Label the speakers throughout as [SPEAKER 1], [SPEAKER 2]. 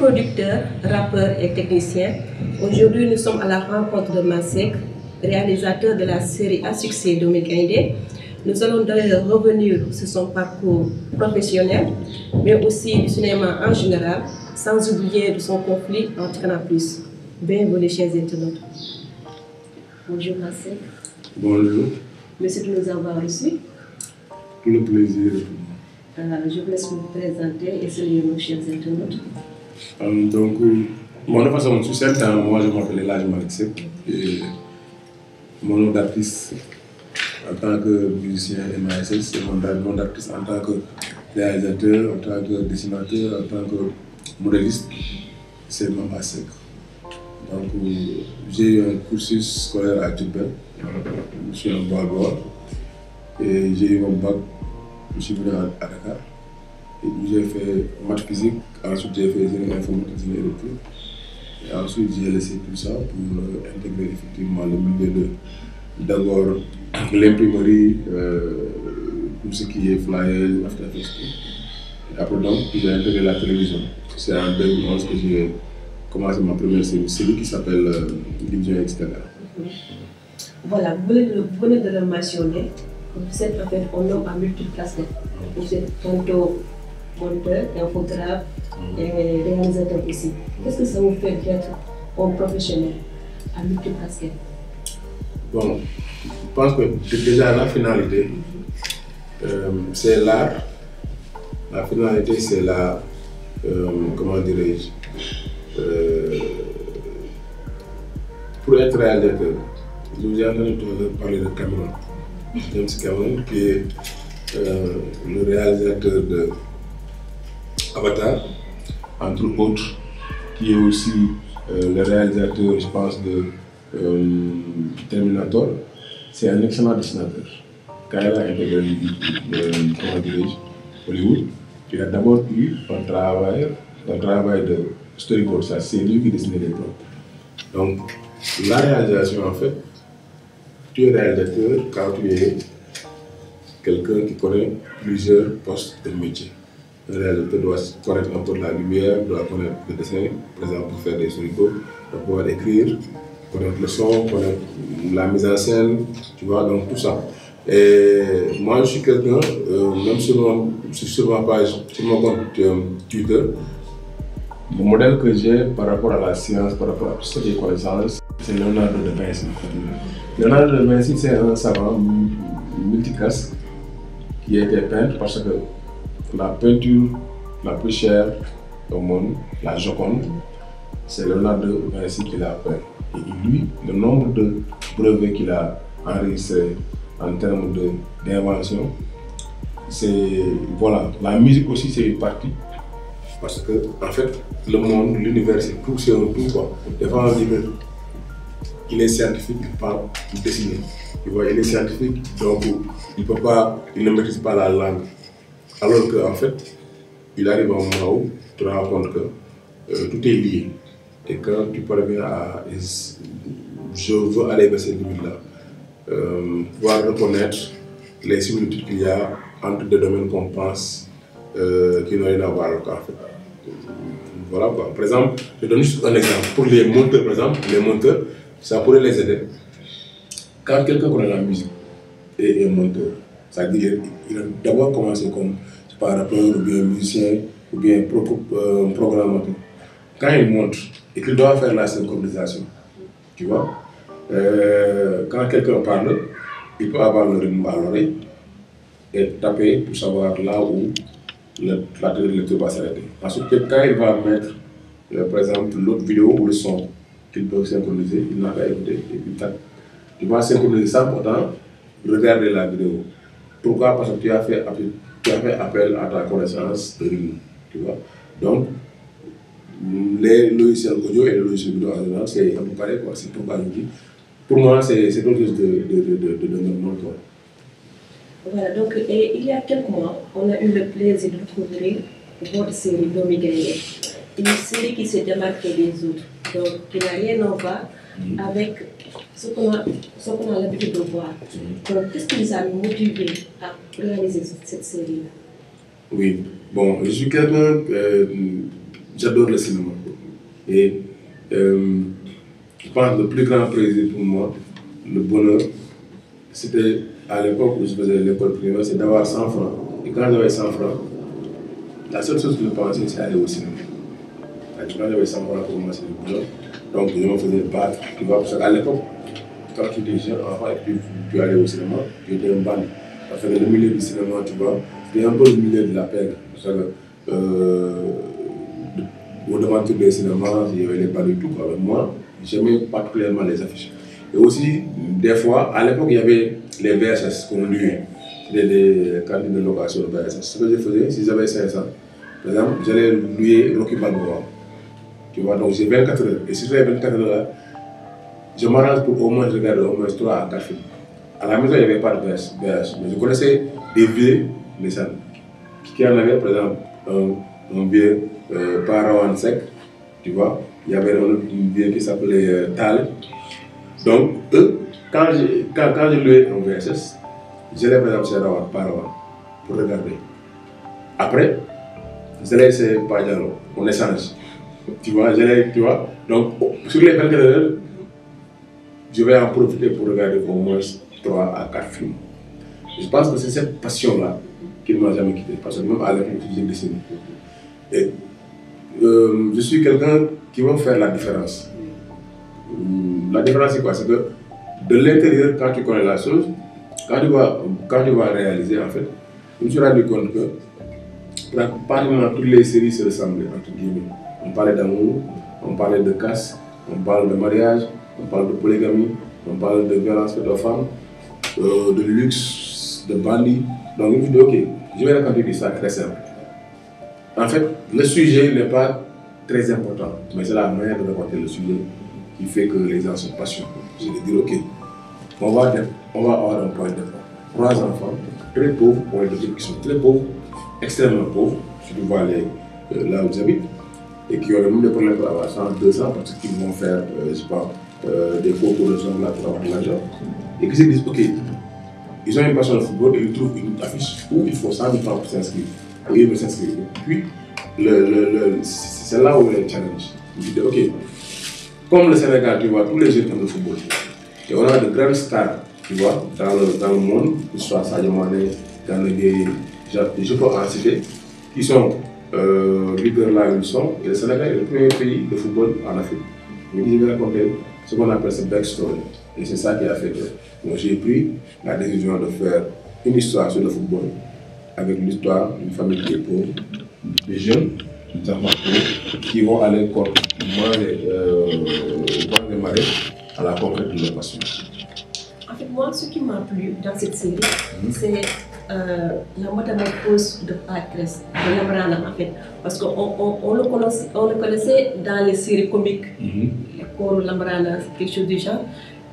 [SPEAKER 1] producteur, rappeur et technicien. Aujourd'hui, nous sommes à la rencontre de Masek, réalisateur de la série à succès Doomy Gaindé. Nous allons d'ailleurs revenir sur son parcours professionnel, mais aussi du cinéma en général, sans oublier de son conflit entre Canal+. Bienvenue, chers internautes. Bonjour Masek.
[SPEAKER 2] Bonjour.
[SPEAKER 1] Merci de nous avoir reçus.
[SPEAKER 2] Tout le plaisir.
[SPEAKER 1] Je vous laisse vous présenter et saluer nos chers internautes.
[SPEAKER 2] Donc, moi, de façon succincte, moi je m'appelle Elhadji Malick Seck et mon nom d'artiste en tant que musicien MASS, c'est mon nom d'artiste en tant que réalisateur, en tant que dessinateur, en tant que modéliste, c'est Mama Seck. Donc, j'ai eu un cursus scolaire à Diourbel, je suis un bois et j'ai eu mon bac, je suis venu à Dakar. Et puis j'ai fait maths physique, ensuite j'ai fait génie informatique, génie électrique. Et ensuite j'ai laissé tout ça pour intégrer effectivement le milieu d'abord l'imprimerie, tout ce qui est flyer, after effects. Et après donc j'ai intégré la télévision. C'est en 2011 que j'ai commencé ma première série qui s'appelle Division Extérieure.
[SPEAKER 1] Voilà, vous venez de le mentionner, vous êtes en fait un homme à multiples casquettes. Vous êtes tantôt monteur, infographe et réalisateur aussi. Qu'est-ce que ça vous fait d'être un professionnel à multiples casquettes?
[SPEAKER 2] Bon, je pense que déjà la finalité, c'est l'art. La finalité, c'est la, comment dirais-je, pour être réalisateur. Je vous ai entendu parler de Cameron. James Cameron, qui est le réalisateur de Avatar, entre autres, qui est aussi le réalisateur, je pense, de Terminator. C'est un excellent dessinateur. Quand il a intégré Hollywood, il a d'abord eu un travail de storyboard, ça c'est lui qui dessinait les plans. Donc, la réalisation, en fait, tu es réalisateur quand tu es quelqu'un qui connaît plusieurs postes de métier. Un réalisateur doit connaître un peu de la lumière, doit connaître le dessin, par exemple pour faire des storyboards, doit pouvoir écrire, connaître le son, connaître la mise en scène, tu vois, donc tout ça. Et moi je suis quelqu'un, même sur ma page, sur mon compte Twitter, le modèle que j'ai par rapport à la science, par rapport à tout ce qui est connaissance, c'est Leonardo de Vinci. Leonardo de Vinci, c'est un savant multicasque qui a été peintre parce que la peinture la plus chère au monde, la Joconde, c'est Leonardo de Vinci qui l'a peint. Et lui, le nombre de brevets qu'il a enregistrés en termes d'invention, c'est, voilà, la musique aussi c'est une partie. Parce que, en fait, le monde, l'univers, c'est tout, c'est un tout, quoi. Des fois, on dit qu'il est scientifique, il parle, il dessine. Tu vois, il est scientifique, donc il ne maîtrise pas la langue. Alors qu'en fait, il arrive à un moment où tu te rends compte que tout est lié. Et quand tu parviens à, je veux aller vers cette limite-là, pouvoir reconnaître les similitudes qu'il y a entre des domaines qu'on pense qui n'ont rien à voir, en fait. Voilà quoi. Par exemple, je donne juste un exemple. Pour les monteurs, par exemple, les monteurs, ça pourrait les aider. Quand quelqu'un connaît la musique et est monteur, ça veut dire qu'il a d'abord commencé comme rappeur ou bien musicien ou bien programmateur. Quand il monte et qu'il doit faire la synchronisation, tu vois, quand quelqu'un parle, il peut avoir le rythme à l'oreille et taper pour savoir là où la lecture va s'arrêter. Ensuite, quand il va mettre, par exemple, l'autre vidéo ou le son qu'il peut synchroniser, il n'a qu'à écouter et puis tac. Tu vas synchroniser sans pourtant regarder la vidéo. Pourquoi? Parce que tu as fait appel à ta connaissance de rythme. Tu vois? Donc, les logiciels audio et les logiciels vidéo en général, c'est un peu pareil. C'est pourquoi je dis. Pour moi, c'est quelque chose de normal.
[SPEAKER 1] Voilà, donc il y a quelques mois, on a eu le plaisir de découvrir votre série Doomy Gaindé, une série qui s'est démarquée des autres, donc qui n'a rien à voir avec ce qu'on a l'habitude de voir. Donc, qu'est-ce qui vous a motivé à réaliser cette série-là?
[SPEAKER 2] Oui, bon, je suis quelqu'un, j'adore le cinéma. Et je pense que le plus grand plaisir pour moi, le bonheur, c'était à l'époque où je faisais l'école primaire, c'est d'avoir 100 francs. Et quand j'avais 100 francs, la seule chose que je pensais, c'est aller au cinéma. Quand j'avais 100 francs pour moi, c'était le bonheur. Donc je me faisais battre, tu vois, parce qu'à l'époque, quand tu étais jeune, enfant, et puis tu allais au cinéma, tu étais un bandit. Parce que le milieu du cinéma, tu vois, c'était un peu le milieu de la pègre. Parce que au-devant de tous les cinémas, il y avait les bandits et tout. Quoi. Moi, j'aimais particulièrement les affiches. Et aussi, des fois, à l'époque, il y avait les VHS qu'on louait. C'était des cantines de location de VHS. Ce que je faisais, si j'avais 500, par exemple, j'allais louer Rocky Balboa. Tu vois, donc j'ai 24 heures. Et si j'ai 24 heures là, je m'arrange pour au moins regarder au moins 3 à 4 films. À la maison, il n'y avait pas de VHS. Mais je connaissais des vieux, les salles, qui en avaient, par exemple, un vieux Parawan Sec, tu vois. Il y avait une vieux qui s'appelait Tal. Donc, eux, quand je louais un VHS, j'allais par exemple chez Parawan pour regarder. Après, j'allais chez Pajalo, on échange. Tu vois, donc sur les 24 heures, je vais en profiter pour regarder au moins 3 à 4 films. Je pense que c'est cette passion-là qui ne m'a jamais quitté, parce que même à l'époque, j'ai dessiné. Et je suis quelqu'un qui va faire la différence. La différence, c'est quoi? C'est que de l'intérieur, quand tu connais la chose, quand tu vas réaliser, en fait, je me suis rendu compte que pratiquement toutes les séries se ressemblaient, entre guillemets. On parlait d'amour, on parlait de casse, on parle de mariage, on parle de polygamie, on parle de violence faite aux femmes, de luxe, de bandits. Donc je me suis dit, ok, je vais raconter une histoire très simple. En fait, le sujet n'est pas très important, mais c'est la manière de raconter le sujet qui fait que les gens sont passionnés. Je vais dire, ok, on va avoir un point de départ. 3 enfants très pauvres, ou des qui sont très pauvres, extrêmement pauvres, si tu vois là où j'habite, et qui ont le même des problèmes pour avoir 100, 200, parce qu'ils vont faire, je sais pas, des concours de gens là pour avoir de l'argent, et qui se disent, ok, ils ont une passion de football et ils trouvent une affiche où il faut 100 000 francs pour s'inscrire. Et ils veulent s'inscrire. Puis, c'est là où les challenge. Ils disent, ok, comme le Sénégal, tu vois, tous les jeunes aiment le football. Et on a de grandes stars, tu vois, dans le monde, que ce soit Sadio Mané, dans je peux en citer, qui sont leaders là où ils sont. Et le Sénégal est le premier pays de football en Afrique. Donc, je vais raconter ce qu'on appelle ce backstory. Et c'est ça qui a fait que j'ai pris la décision de faire une histoire sur le football avec l'histoire d'une famille qui est pauvre, des jeunes, des enfants pauvres, qui vont à l'école manger marais à la conquête de leur passion.
[SPEAKER 1] En fait, moi, ce qui m'a plu dans cette série, c'est la métamorphose de Patrice, de Lambrana en fait. Parce qu'on le connaissait dans les séries comiques, pour Lambrana, c'est quelque chose du genre.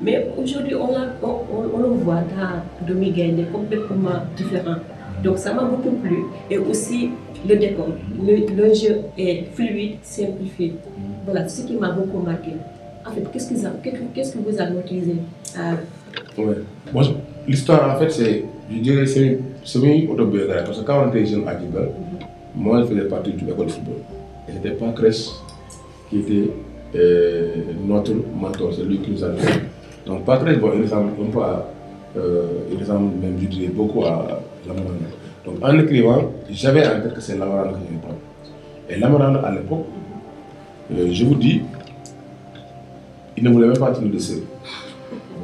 [SPEAKER 1] Mais aujourd'hui, on le voit dans Domi Gaindé complètement différent. Donc ça m'a beaucoup plu. Et aussi le décor. Le jeu est fluide, simplifié. Voilà, ce qui m'a beaucoup marqué. En fait, qu'est-ce que vous avez utilisé
[SPEAKER 2] Ouais. Moi, l'histoire, en fait, je dirais, c'est semi-autobiographique. Parce que quand on était jeune à Djibel, moi, je faisais partie d'une école de football. Et c'était pas Crèche qui était notre mentor, c'est lui qui nous a donné. Donc, Patrick, bon, il ressemble un peu il ressemble même, je dirais, beaucoup à Lamarana. Donc, en écrivant, j'avais en tête que c'est Lamarana que j'allais prendre. Et Lamarana, à l'époque, je vous dis, il ne voulait même pas tenir de série.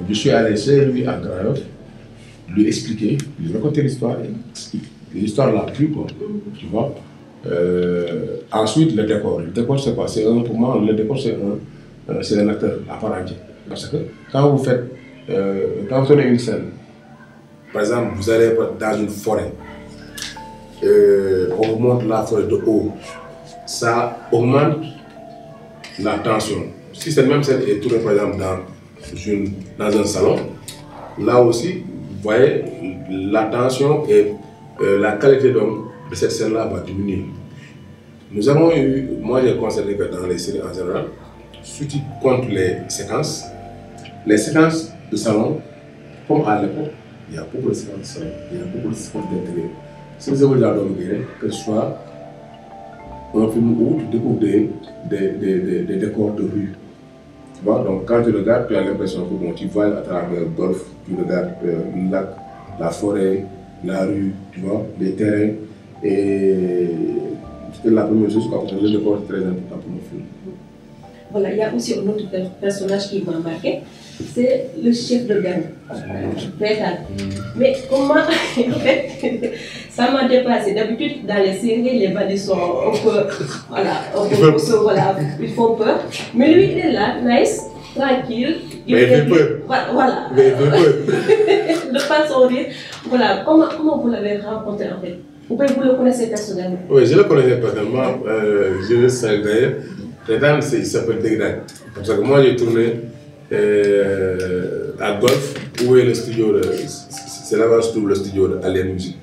[SPEAKER 2] Je suis allé chez lui à Grand Yoff, lui expliquer, lui raconter l'histoire. L'histoire l'a plu, quoi. Tu vois. Ensuite, le décor. Le décor, c'est quoi? Pour moi, le décor, c'est un acteur à part entière. Parce que quand vous donnez une scène, par exemple, vous allez dans une forêt, on vous montre la forêt de haut, ça augmente la tension. Si cette même scène est tournée, par exemple, dans un salon, là aussi, vous voyez, la tension et la qualité de cette scène-là va diminuer. Nous avons eu, moi j'ai constaté que dans les séries en général, si tu comptes les séquences de salon, comme à l'époque, il y a beaucoup de séquences de salon, il y a beaucoup de séquences d'intérieur. Si vous avez la donne, que ce soit un film où tu découvres des décors de rue. Tu vois, donc quand tu regardes, tu as l'impression que bon, tu vois à travers le golfe, tu regardes le lac, la forêt, la rue, tu vois, les terrains. Et c'était la première chose, quoi, le décor est très important pour mon film.
[SPEAKER 1] Voilà, il y a aussi un autre personnage qui m'a marqué, c'est le chef de gang, Rétan. Mais comment, en fait, ça m'a dépassé. D'habitude, dans les séries, les bandits sont un peu, voilà, voilà, ils font peur. Mais lui, il est là, nice, tranquille.
[SPEAKER 2] Mais il fait peur.
[SPEAKER 1] Voilà.
[SPEAKER 2] Mais il fait peur.
[SPEAKER 1] De pas sourire. Voilà, comment vous l'avez rencontré en fait? Vous le connaissez personnellement?
[SPEAKER 2] Oui, je le connaissais personnellement. Je le sais d'ailleurs. Rétan, il s'appelle Degray. Parce que moi, j'ai tourné à Golf, où est le studio de. C'est là-bas que je trouve le studio d'Alien Music.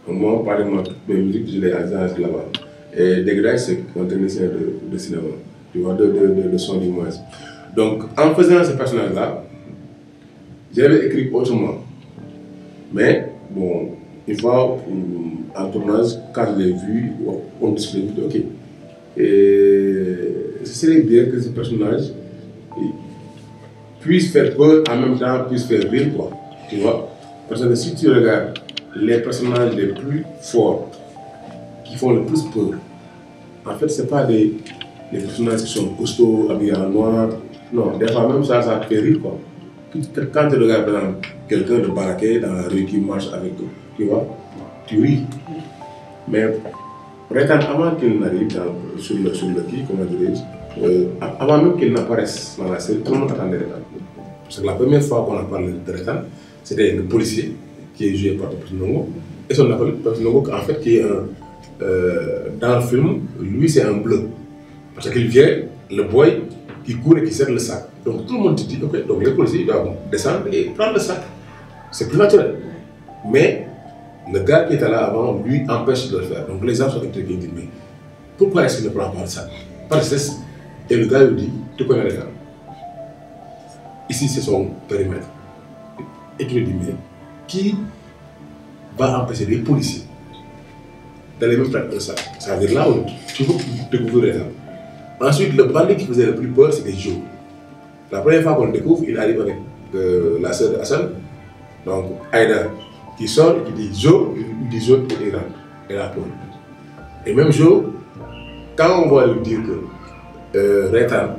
[SPEAKER 2] Donc, moi, par exemple, toutes mes musiques, je les agence là-bas. Et Degray, c'est un technicien de cinéma, tu vois, de son du moins. Donc, en faisant ce personnage-là, j'avais écrit autrement. Mais, bon, une fois en tournage, quand je l'ai vu, on discutait, ok. Et ce serait bien que ce personnage puisse faire peur, en même temps puisse faire rire, quoi. Tu vois? Parce que si tu regardes les personnages les plus forts, qui font le plus peur, en fait, ce n'est pas des personnages qui sont costauds, habillés en noir. Non, des fois même ça fait rire, quoi. Quand tu regardes, par exemple, quelqu'un de baraqué dans la rue qui marche avec toi, tu vois, tu ris. Mais Rétan, avant qu'il n'arrive sur le qui, comment dirais-je, avant même qu'il n'apparaisse dans la série, tout le monde attendait Rétan. Parce que la première fois qu'on a parlé de Rétan, c'était le policier qui est joué par Papis Ndongo. Et son appel, Papis Ndongo, en fait, qui est dans le film, lui c'est un bleu. Parce qu'il vient, le boy, qui court et qui serre le sac. Donc tout le monde te dit, ok, donc les policiers doivent descendre et prendre le sac. C'est plus naturel. Mais le gars qui était là avant, lui, empêche de le faire. Donc les gens sont intrigués, ils disent, mais pourquoi est-ce qu'il ne prend pas le sac? Parce que, et le gars lui dit, tu connais les gens. Ici, c'est son périmètre. Et tu lui dis, mais qui va empêcher les policiers d'aller me prendre un sac? Ça veut dire là où tu veux découvrir les gens. Ensuite, le bandit qui faisait le plus peur, c'était Joe. La première fois qu'on le découvre, il arrive avec la sœur de Hassan, donc Aïda, qui sort et qui dit Joe, il dit Joe et il rentre. Elle a peur. Et même Joe, quand on va lui dire que Rétan,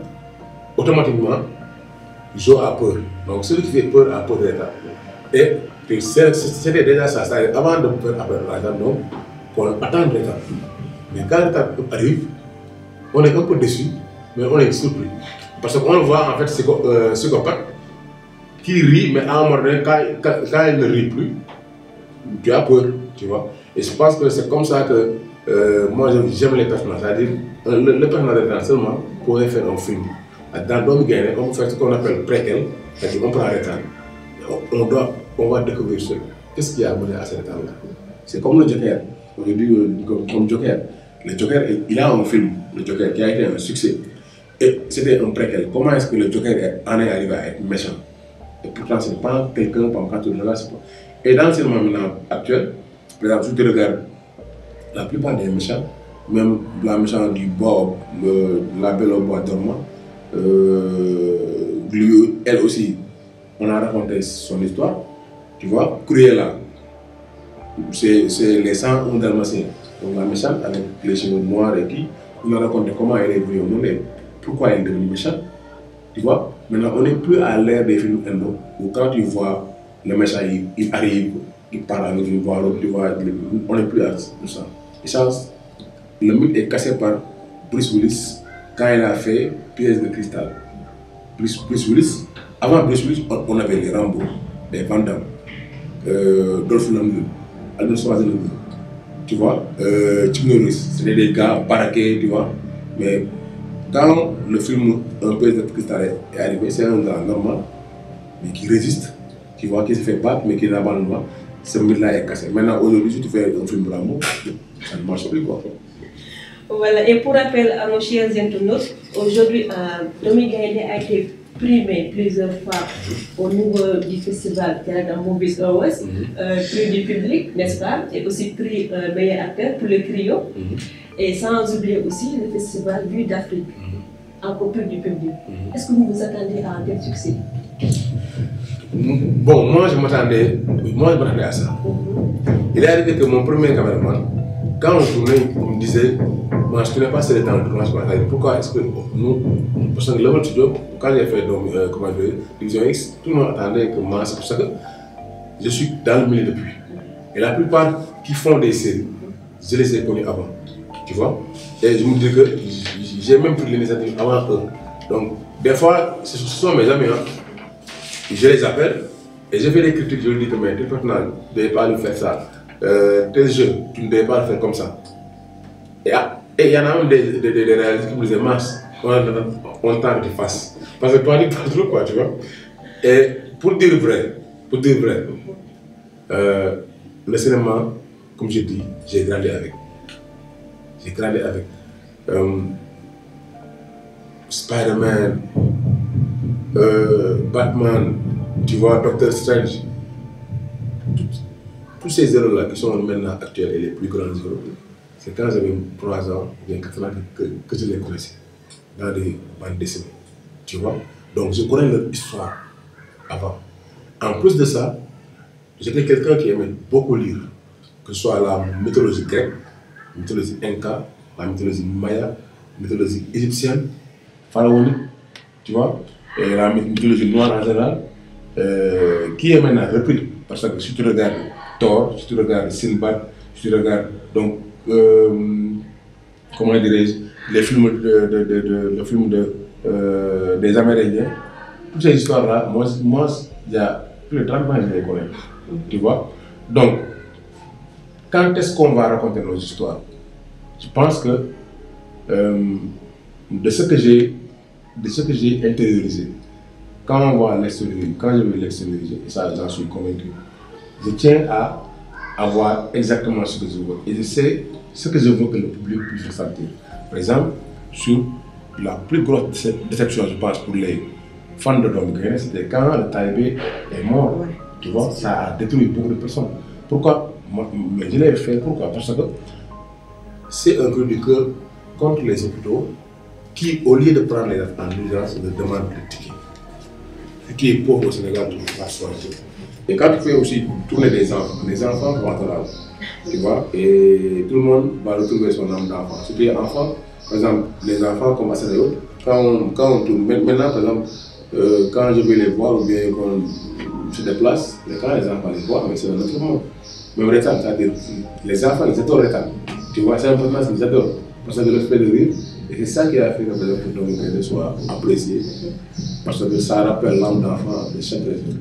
[SPEAKER 2] automatiquement, Joe a peur. Donc celui qui fait peur a peur de Rétan. Et c'était déjà ça, avant de faire appel à Rétan, donc, on attend Rétan. Mais quand Rétan arrive, on est un peu déçu, mais on est surpris. Parce qu'on le voit en fait psychopathe qui rit, mais à un moment donné, quand il ne rit plus, tu as peur, tu vois. Et je pense que c'est comme ça que moi j'aime les personnages. C'est-à-dire, le personnage de Rétan seulement pourrait faire un film. Dans Domi Gaindé, on peut faire ce qu'on appelle préquel, c'est-à-dire on prend Rétan. On va découvrir qu'est-ce qui a mené à cet Rétan-là. C'est comme le Joker. Aujourd'hui, comme Joker. Le Joker, il a un film, le Joker, qui a été un succès. Et c'était un préquel. Comment est-ce que le Joker en est arrivé à être méchant? Et pourtant, ce n'est pas quelqu'un comme quand tu le regardes. Et dans le cinéma maintenant actuel, par exemple, si tu regardes la plupart des méchants, même la méchante du bois, la belle au bois dormant, elle aussi, on a raconté son histoire. Tu vois, Cruella, c'est les 101 Dalmatiens. Donc la méchante avec les cheveux noirs et qui, on a raconté comment elle est venue au monde et pourquoi elle est devenue méchante. Tu vois, maintenant on n'est plus à l'ère des films indo où quand tu vois le méchant, il arrive, il parle avec une voix, tu vois, on n'est plus à ça. Et le mythe est cassé par Bruce Willis quand il a fait Pièce de cristal. Bruce Willis, avant Bruce Willis, on avait les Rambo, les Van Damme, Dolph Lundgren, Arnold Schwarzenegger. Tu vois, c'était des gars baraqués, tu vois. Mais quand le film Un peu de cristal est arrivé, c'est un gars normal, mais qui résiste, tu vois, qui se fait battre, mais qui n'abandonne pas. Ce mythe-là est cassé. Maintenant, aujourd'hui, si tu fais un film Rambo, ça ne marche plus, quoi.
[SPEAKER 1] Voilà, et pour rappel à nos chers internautes, aujourd'hui, Domi Gaindé a été primé plusieurs fois au niveau du festival Canada Movies Awards, prix du public, n'est-ce pas, et aussi prix meilleur acteur pour le trio, et sans oublier aussi le festival Vue d'Afrique, encore prix du public. Est-ce que vous vous attendez à un tel succès?
[SPEAKER 2] Bon, moi je m'attendais à ça. Il est arrivé que mon premier caméraman, quand on tournait, il me disait, moi je ne connais pas ce temps de tournage. Pourquoi est-ce que nous, parce que le studio, quand j'ai fait Division X, tout le monde attendait que moi, c'est pour ça que je suis dans le milieu depuis. Et la plupart qui font des séries, je les ai connus avant. Tu vois? Et je me dis que j'ai même pris l'initiative avant eux. Donc, des fois, ce sont mes amis. Je les appelle et je fais des critiques, je leur dis que mais tel personnage, tu ne devais pas le faire ça. Tel jeu, tu ne devais pas le faire comme ça. Et il y en a même des réalistes qui me disaient, Mars, on tente que tu fasses. Parce que toi, tu pas trop quoi, tu vois. Et pour dire vrai, le cinéma, comme je dis, j'ai grandi avec. J'ai grandi avec Spider-Man, Batman, tu vois, Doctor Strange. Tous ces héros-là qui sont maintenant actuels et les plus grands héros, c'est quand j'avais 3 ans, ou bien 4 ans que je les connaissais dans des bandes dessinées. Tu vois? Donc je connais leur histoire avant. En plus de ça, j'étais quelqu'un qui aimait beaucoup lire, que ce soit la mythologie grecque, la mythologie inca, la mythologie maya, la mythologie égyptienne, pharaonique, tu vois, et la mythologie noire en général, qui est maintenant repris. Parce que si tu regardes Thor, si tu regardes Sinbad, si tu regardes donc comment dirais-je, les films des Amérindiens, toutes ces histoires-là, moi, il y a plus de 30 ans, je les connais. Tu vois? Donc, quand est-ce qu'on va raconter nos histoires? Je pense que de ce que j'ai intériorisé, quand on va l'extérioriser, quand je vais l'extérioriser, et ça j'en suis convaincu, je tiens à avoir exactement ce que je veux. Et je sais ce que je veux que le public puisse ressentir. Par exemple, sur la plus grosse déception, je pense, pour les fans de Doomu Gaindé, c'était quand le Taïbé est mort. Tu vois, ça a détruit beaucoup de personnes. Pourquoi? Mais je l'ai fait, pourquoi? Parce que c'est un cri du cœur contre les hôpitaux qui, au lieu de prendre les enfants en urgence, me demandent le ticket. Ce qui est pauvre au Sénégal, tu ne peux pas choisir. Et quand tu fais aussi tourner les enfants vont te là, tu vois, et tout le monde va retrouver son âme d'enfant. Si tu es enfant, par exemple, les enfants comme à Sénégal, quand on tourne, maintenant par exemple, quand je vais les voir ou bien quand je déplace, quand les enfants les voient, mais c'est un autre monde. Même Rétan, c'est-à-dire, les enfants, ils adorent Rétan. Tu vois, c'est un personnage qu'ils adorent, parce que le fait de rire, et c'est ça qui a fait que Doomu Gaindé soit apprécié, parce que ça rappelle l'âme d'enfant de chaque région.